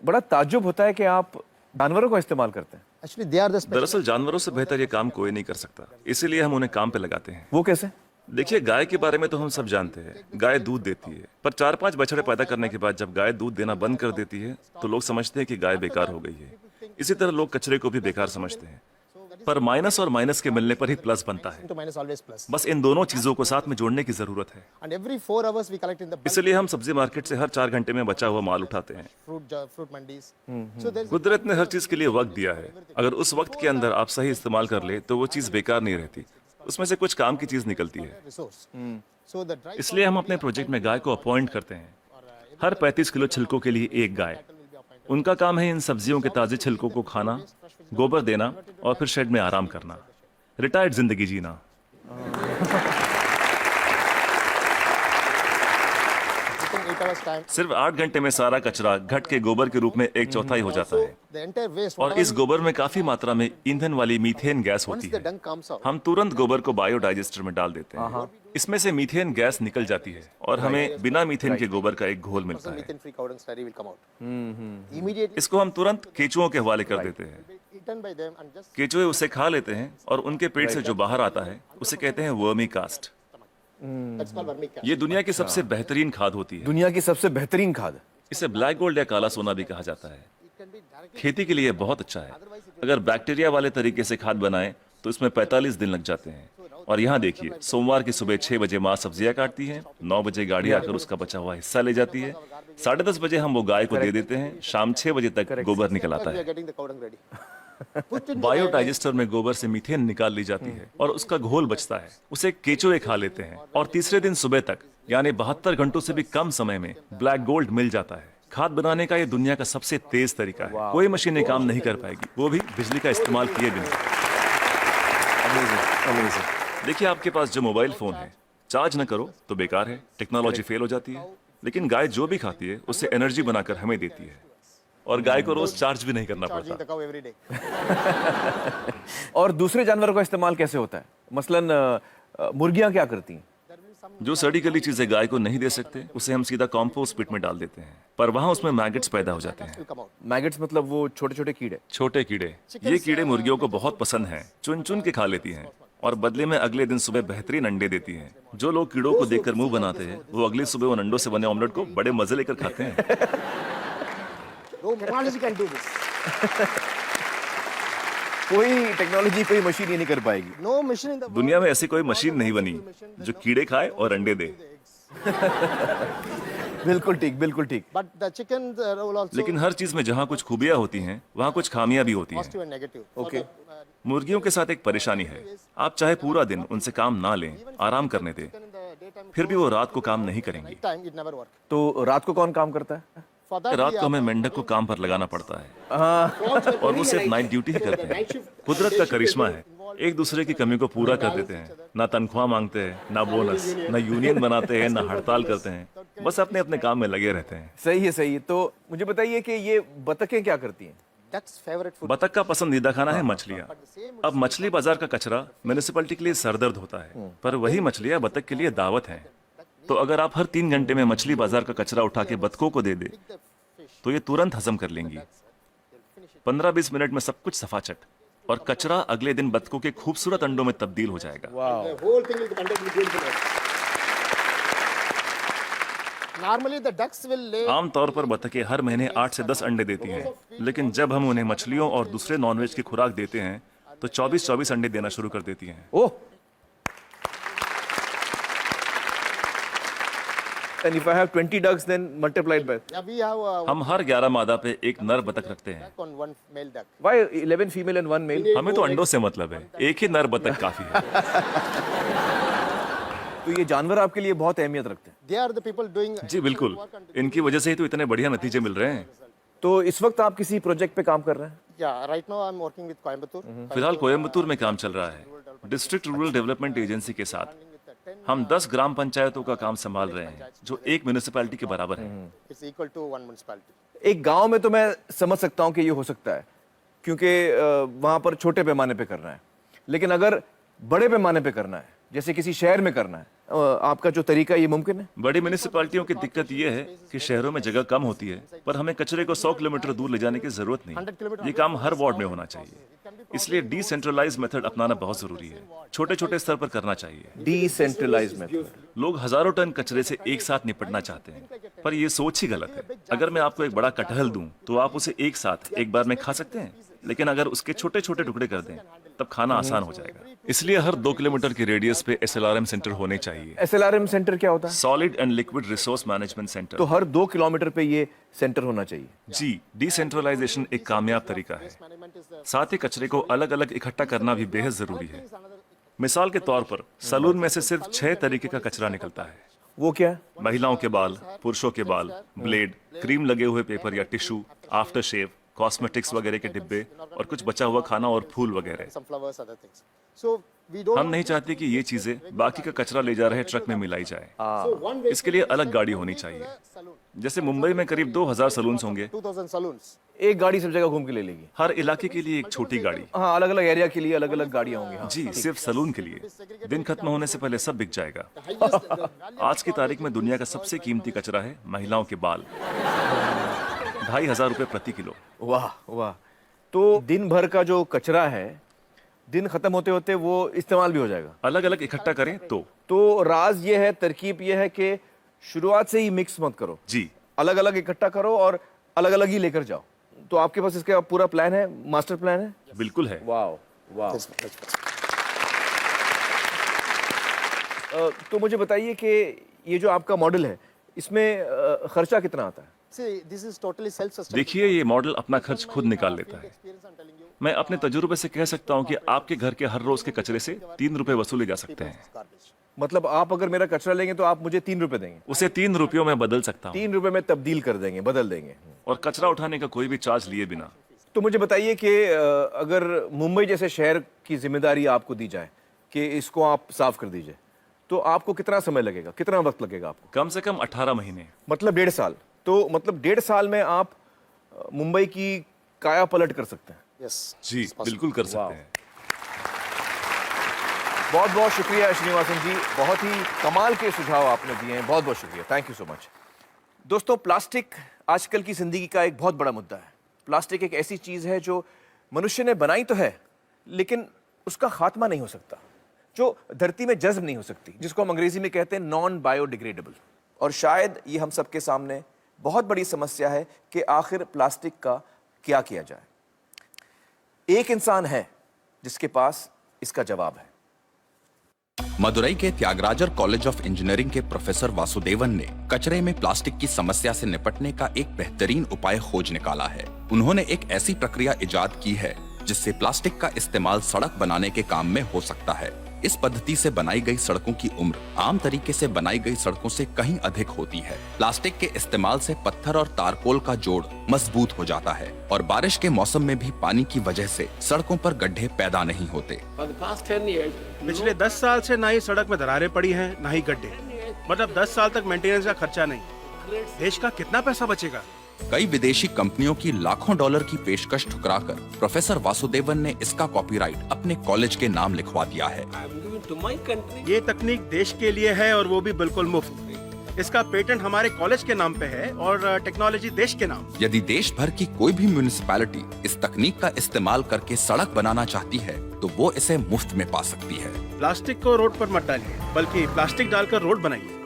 बड़ा ताज्जुब होता है कि आप जानवरों का इस्तेमाल करते हैं। Actually, they are the special. दरअसल जानवरों से बेहतर ये काम कोई नहीं कर सकता, इसीलिए हम उन्हें काम पे लगाते हैं। वो कैसे? देखिए, गाय के बारे में तो हम सब जानते हैं, गाय दूध देती है, पर 4-5 बछड़े पैदा करने के बाद जब गाय दूध देना बंद कर देती है तो लोग समझते हैं कि गाय बेकार हो गई है। इसी तरह लोग कचरे को भी बेकार समझते हैं, पर माइनस और माइनस के मिलने पर ही प्लस बनता है। To minus always plus. बस इन दोनों चीजों को साथ में जोड़ने की जरूरत है। And every 4 hours we collect in the bulk इसलिए हम सब्जी मार्केट से हर 4 घंटे में बचा हुआ माल उठाते हैं। fruit mandis. So there's कुदरत ने हर चीज के लिए वक्त दिया है, अगर उस वक्त के अंदर आप सही इस्तेमाल कर ले तो वो चीज बेकार नहीं रहती, उसमें से कुछ काम की चीज निकलती है। resource. So the dry इसलिए हम अपने प्रोजेक्ट में गाय को अपॉइंट करते हैं, हर 35 किलो छिलकों के लिए एक गाय। उनका काम है इन सब्जियों के ताजे छिलकों को खाना, गोबर देना और फिर शेड में आराम करना, रिटायर्ड जिंदगी जीना। within 8 hours time, सिर्फ 8 घंटे में सारा कचरा घट के गोबर के रूप में 1/4 हो जाता है, the entire waste. और इस गोबर में काफी मात्रा में ईंधन वाली मीथेन गैस Once होती the है। dung comes out, हम तुरंत गोबर को बायोडाइजेस्टर में डाल देते हैं, इसमें से मीथेन गैस निकल जाती है और हमें बिना मीथेन के गोबर का एक घोल मिलता है। methane free cow dung slurry will come out. Immediately इसको हम तुरंत केचुओं के हवाले कर देते हैं। eaten by them and just केचुए उसे खा लेते हैं और उनके पेट से जो बाहर आता है उसे कहते हैं vermi cast. that's called vermicast. ये दुनिया की सबसे बेहतरीन खाद होती है। दुनिया की सबसे बेहतरीन खाद। इसे ब्लैक गोल्ड या काला सोना भी कहा जाता है। खेती के लिए बहुत अच्छा है। अगर बैक्टीरिया वाले तरीके से खाद बनाएं तो इसमें 45 दिन लग जाते हैं। और यहाँ देखिए, सोमवार की सुबह 6 बजे माँ सब्जियां काटती है, 9 बजे गाड़ी आकर उसका बचा हुआ हिस्सा ले जाती है, 10:30 बजे हम वो गाय को दे देते हैं, शाम 6 बजे तक गोबर निकल आता We are है। getting the cow dung ready. Put in biodigester में गोबर से मीथेन निकाल ली जाती है और उसका घोल बचता है, उसे केचुए खा लेते हैं और तीसरे दिन सुबह तक यानी 72 घंटों से भी कम समय में ब्लैक गोल्ड मिल जाता है। खाद बनाने का ये दुनिया का सबसे तेज तरीका है, कोई मशीन ये काम नहीं कर पाएगी, वो भी बिजली का इस्तेमाल किए बिना। देखिए, आपके पास जो मोबाइल फोन है, चार्ज न करो तो बेकार है, टेक्नोलॉजी फेल हो जाती है, लेकिन गाय जो भी खाती है उससे एनर्जी बनाकर हमें देती है और गाय को रोज चार्ज भी नहीं करना charging पड़ता। the cow every day. और दूसरे जानवरों का इस्तेमाल कैसे होता है? मसलन मुर्गियां क्या करती हैं? जो सड़ी गली चीजें गाय को नहीं दे सकते उसे हम सीधा कॉम्पोस्ट पिट में डाल देते हैं, पर वहाँ उसमें मैगेट्स पैदा हो जाते हैं। Will come out. मैगेट्स मतलब वो छोटे छोटे कीड़े। छोटे कीड़े, ये कीड़े मुर्गियों को बहुत पसंद हैं, चुन चुन के खा लेती हैं और बदले में अगले दिन सुबह बेहतरीन अंडे देती हैं। जो लोग कीड़ों को देखकर मुंह बनाते हैं वो अगली सुबह उन अंडों से बने ऑमलेट को बड़े मजे लेकर खाते हैं। No technology can do this. कोई टेक्नोलॉजी, कोई मशीन ये नहीं कर पाएगी। No machine in the world. दुनिया में ऐसी कोई मशीन नहीं बनी जो कीड़े खाए और अंडे दे। बिल्कुल ठीक, बिल्कुल ठीक। But the chicken role also लेकिन हर चीज में जहाँ कुछ खूबियां होती हैं वहाँ कुछ खामियां भी होती हैं। positive and negative. ओके। मुर्गियों के साथ एक परेशानी है, आप चाहे पूरा दिन उनसे काम ना लें, आराम करने दें, In the daytime, फिर भी वो रात को काम नहीं करेंगी। time it never work. तो रात को कौन काम करता है? For that रात we को हमें have मेंढक को काम पर लगाना पड़ता है हाँ, और वो सिर्फ नाइट ड्यूटी ही करते हैं। कुदरत का करिश्मा है, एक दूसरे की कमी को पूरा कर देते हैं। ना तनख्वाह मांगते हैं, ना बोनस, ना यूनियन बनाते हैं, ना हड़ताल करते हैं, बस अपने अपने काम में लगे रहते हैं। सही है, सही है। तो मुझे बताइए कि ये बतखें क्या करती हैं? duck's favorite food. बतख का पसंदीदा खाना है मछलियाँ। अब मछली बाजार का कचरा म्यूनिसिपैलिटी के लिए सरदर्द होता है, पर वही मछलियाँ बतख के लिए दावत हैं। तो अगर आप हर 3 घंटे में मछली बाजार का कचरा उठा के बतखों को दे दे तो ये तुरंत हजम कर लेंगी। 15-20 मिनट में सब कुछ सफाचट, और कचरा अगले दिन बतखों के खूबसूरत अंडों में तब्दील हो जाएगा। The whole thing will be conducted with beautiful way. Normally the ducks will lay आमतौर पर बतखें हर महीने 8 से 10 अंडे देती हैं, लेकिन जब हम उन्हें मछलियों और दूसरे नॉनवेज की खुराक देते हैं तो 24-24 अंडे देना शुरू कर देती हैं। ओह, and if I have 20 ducks then multiplied by yeah, we have हम हर 11 मादा पे एक नर बतख रखते हैं। duck on one male duck. why 11 female and 1 male? हमें तो अंडों से मतलब है, एक ही नर बतख काफी है। तो ये जानवर आपके लिए बहुत अहमियत रखते हैं। They are the people doing जी बिल्कुल, इनकी वजह से ही तो इतने बढ़िया नतीजे मिल रहे हैं। तो इस वक्त आप किसी प्रोजेक्ट पे काम कर रहे हैं? yeah, right now I'm working with Coimbatore. फिलहाल कोयम्बतूर में काम चल रहा है, डिस्ट्रिक्ट रूरल डेवलपमेंट एजेंसी के साथ। हम 10 ग्राम पंचायतों का काम संभाल रहे हैं जो एक म्यूनिसिपैलिटी के बराबर है। It's equal to one municipality. एक गांव में तो मैं समझ सकता हूं कि ये हो सकता है क्योंकि वहां पर छोटे पैमाने पे करना है, लेकिन अगर बड़े पैमाने पे करना है, जैसे किसी शहर में करना है, आपका जो तरीका ये मुमकिन है? बड़ी म्यूनिसिपैलिटियों की दिक्कत ये है कि शहरों में जगह कम होती है, पर हमें कचरे को 100 किलोमीटर दूर ले जाने की जरूरत नहीं। ये काम हर वार्ड में होना चाहिए। इसलिए डिसेंट्रलाइज मेथड अपनाना बहुत जरूरी है। छोटे छोटे स्तर पर करना चाहिए। Decentralize method. लोग हजारों टन कचरे से एक साथ निपटना चाहते हैं, पर ये सोच ही गलत है। अगर मैं आपको एक बड़ा कटहल दूं, तो आप उसे एक साथ एक बार में खा सकते हैं, लेकिन अगर उसके छोटे छोटे टुकड़े कर दें, तब खाना आसान हो जाएगा। इसलिए हर 2 किलोमीटर की रेडियस पे SLRM सेंटर होने चाहिए। SLRM सेंटर क्या होता है? Solid and liquid resource management centre. तो हर 2 किलोमीटर पे ये सेंटर होना चाहिए। जी, डिसेंट्रलाइजेशन एक कामयाब तरीका है। साथ ही कचरे को अलग अलग इकट्ठा करना भी बेहद जरूरी है। मिसाल के तौर पर सलून में से सिर्फ 6 तरीके का कचरा निकलता है। वो क्या है? महिलाओं के बाल, पुरुषों के बाल, ब्लेड, क्रीम लगे हुए पेपर या टिश्यू, आफ्टर शेव, कॉस्मेटिक्स वगैरह के डिब्बे और कुछ बचा हुआ खाना और फूल वगैरह। Some flowers, other things. So we don't. हम नहीं चाहते कि ये चीजें बाकी का कचरा ले जा रहे ट्रक में मिलाई जाए। So one way इसके लिए अलग गाड़ी होनी चाहिए। saloon. जैसे मुंबई में करीब 2000 सलून्स होंगे। 2000 saloons. एक गाड़ी सब जगह घूम के ले लेगी। हर इलाके के लिए एक छोटी गाड़ी। हाँ, अलग अलग एरिया के लिए अलग अलग गाड़ियाँ होंगी। हाँ। जी, सिर्फ सलून के लिए। दिन खत्म होने से पहले सब बिक जाएगा। आज की तारीख में दुनिया का सबसे कीमती कचरा है महिलाओं के बाल। 2500 रुपए प्रति किलो। वाह वाह। तो दिन भर का जो कचरा है, दिन खत्म होते होते वो इस्तेमाल भी हो जाएगा। अलग अलग इकट्ठा करें तो राज ये है, तरकीब ये है कि शुरुआत से ही मिक्स मत करो। जी, अलग अलग इकट्ठा करो और अलग अलग ही लेकर जाओ। तो आपके पास इसका पूरा प्लान है, मास्टर प्लान है? बिल्कुल है। वाह वाह। तो मुझे बताइए कि ये जो आपका मॉडल है, इसमें खर्चा कितना आता है? See, this is totally self-sustainable. देखिए, ये मॉडल अपना खर्च खुद निकाल लेता है। Experience I'm telling you. मैं अपने तजुर्बे से कह सकता हूँ कि आपके घर के हर रोज के कचरे से 3 रुपए वसूले जा सकते हैं। Garbage. मतलब आप अगर मेरा कचरा लेंगे तो आप मुझे 3 रुपए देंगे? उसे 3 रुपयों में बदल सकता हूँ 3 रुपए में तब्दील कर देंगे, बदल देंगे। और कचरा उठाने का कोई भी चार्ज लिए बिना। तो मुझे बताइए कि अगर मुंबई जैसे शहर की जिम्मेदारी आपको दी जाए कि इसको आप साफ कर दीजिए, तो आपको कितना समय लगेगा, कितना वक्त लगेगा आपको? कम से कम 18 महीने। मतलब 1.5 साल। तो मतलब 1.5 साल में आप मुंबई की काया पलट कर सकते हैं। Yes. जी, बिल्कुल कर सकते हैं। बहुत बहुत शुक्रिया श्रीनिवासन जी, बहुत ही कमाल के सुझाव आपने दिए हैं। बहुत बहुत शुक्रिया, थैंक यू सो मच। दोस्तों, प्लास्टिक आजकल की जिंदगी का एक बहुत बड़ा मुद्दा है। प्लास्टिक एक ऐसी चीज है जो मनुष्य ने बनाई तो है, लेकिन उसका खात्मा नहीं हो सकता, जो धरती में जज्ब नहीं हो सकती, जिसको हम अंग्रेजी में कहते हैं नॉन बायोडिग्रेडेबल। और शायद ये हम सबके सामने बहुत बड़ी समस्या है कि आखिर प्लास्टिक का क्या किया जाए। एक इंसान है जिसके पास इसका जवाब है। मदुरई के त्यागराजर कॉलेज ऑफ इंजीनियरिंग के प्रोफेसर वासुदेवन ने कचरे में प्लास्टिक की समस्या से निपटने का एक बेहतरीन उपाय खोज निकाला है। उन्होंने एक ऐसी प्रक्रिया इजाद की है जिससे प्लास्टिक का इस्तेमाल सड़क बनाने के काम में हो सकता है। इस पद्धति से बनाई गई सड़कों की उम्र आम तरीके से बनाई गई सड़कों से कहीं अधिक होती है। प्लास्टिक के इस्तेमाल से पत्थर और तारकोल का जोड़ मजबूत हो जाता है और बारिश के मौसम में भी पानी की वजह से सड़कों पर गड्ढे पैदा नहीं होते। पिछले 10 साल से ना ही सड़क में दरारें पड़ी हैं, ना ही गड्ढे। मतलब 10 साल तक मेंटेनेंस का खर्चा नहीं। देश का कितना पैसा बचेगा? कई विदेशी कंपनियों की लाखों डॉलर की पेशकश ठुकराकर प्रोफेसर वासुदेवन ने इसका कॉपीराइट अपने कॉलेज के नाम लिखवा दिया है। ये तकनीक देश के लिए है और वो भी बिल्कुल मुफ्त। इसका पेटेंट हमारे कॉलेज के नाम पे है और टेक्नोलॉजी देश के नाम। यदि देश भर की कोई भी म्युनिसिपैलिटी इस तकनीक का इस्तेमाल करके सड़क बनाना चाहती है तो वो इसे मुफ्त में पा सकती है। प्लास्टिक को रोड पर मत डालिए, बल्कि प्लास्टिक डालकर रोड बनाइए।